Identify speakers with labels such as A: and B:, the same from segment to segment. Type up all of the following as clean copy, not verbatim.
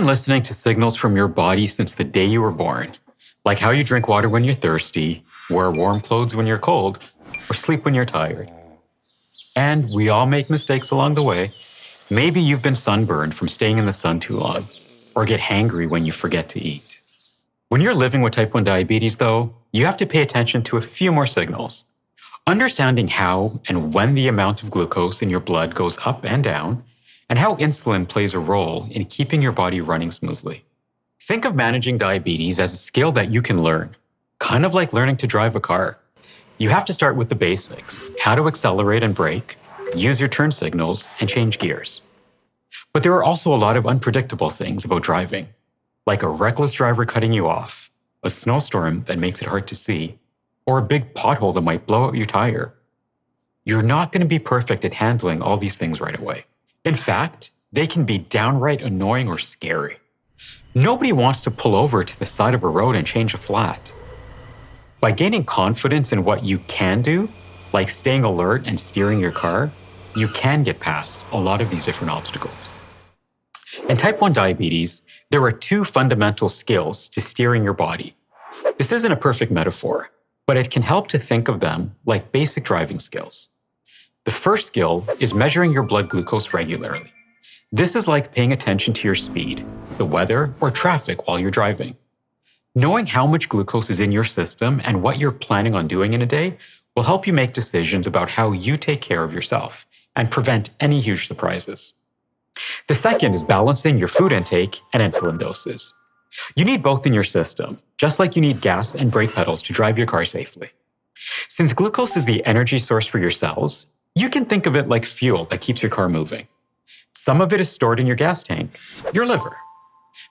A: been listening to signals from your body since the day you were born, like how you drink water when you're thirsty, wear warm clothes when you're cold, or sleep when you're tired. And we all make mistakes along the way. Maybe you've been sunburned from staying in the sun too long, or get hangry when you forget to eat. When you're living with type 1 diabetes, though, you have to pay attention to a few more signals. Understanding how and when the amount of glucose in your blood goes up and down, and how insulin plays a role in keeping your body running smoothly. Think of managing diabetes as a skill that you can learn, kind of like learning to drive a car. You have to start with the basics, how to accelerate and brake, use your turn signals, and change gears. But there are also a lot of unpredictable things about driving, like a reckless driver cutting you off, a snowstorm that makes it hard to see, or a big pothole that might blow out your tire. You're not going to be perfect at handling all these things right away. In fact, they can be downright annoying or scary. Nobody wants to pull over to the side of a road and change a flat. By gaining confidence in what you can do, like staying alert and steering your car, you can get past a lot of these different obstacles. In type 1 diabetes, there are two fundamental skills to steering your body. This isn't a perfect metaphor, but it can help to think of them like basic driving skills. The first skill is measuring your blood glucose regularly. This is like paying attention to your speed, the weather, or traffic while you're driving. Knowing how much glucose is in your system and what you're planning on doing in a day will help you make decisions about how you take care of yourself and prevent any huge surprises. The second is balancing your food intake and insulin doses. You need both in your system, just like you need gas and brake pedals to drive your car safely. Since glucose is the energy source for your cells, you can think of it like fuel that keeps your car moving. Some of it is stored in your gas tank, your liver.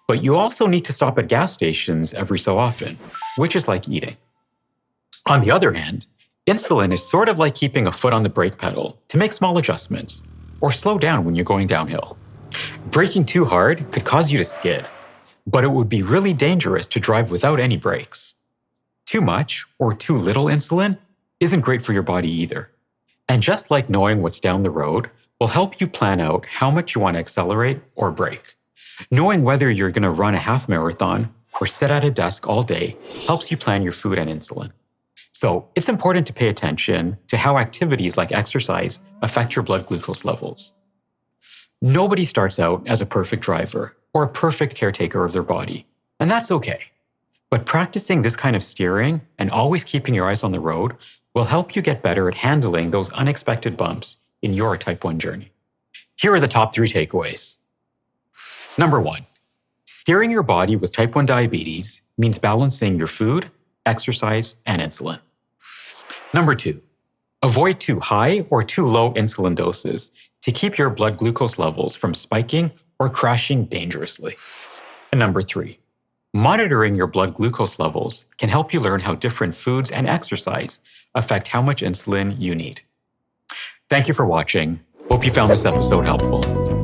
A: But you also need to stop at gas stations every so often, which is like eating. On the other hand, insulin is sort of like keeping a foot on the brake pedal to make small adjustments, or slow down when you're going downhill. Braking too hard could cause you to skid, but it would be really dangerous to drive without any brakes. Too much or too little insulin isn't great for your body either. And just like knowing what's down the road will help you plan out how much you want to accelerate or brake. Knowing whether you're going to run a half marathon or sit at a desk all day helps you plan your food and insulin. So it's important to pay attention to how activities like exercise affect your blood glucose levels. Nobody starts out as a perfect driver or a perfect caretaker of their body, and that's okay. But practicing this kind of steering and always keeping your eyes on the road will help you get better at handling those unexpected bumps in your type 1 journey. Here are the top 3 takeaways. Number 1, steering your body with type 1 diabetes means balancing your food, exercise, and insulin. Number 2, avoid too high or too low insulin doses to keep your blood glucose levels from spiking or crashing dangerously. And number 3, monitoring your blood glucose levels can help you learn how different foods and exercise affect how much insulin you need. Thank you for watching. Hope you found this episode helpful.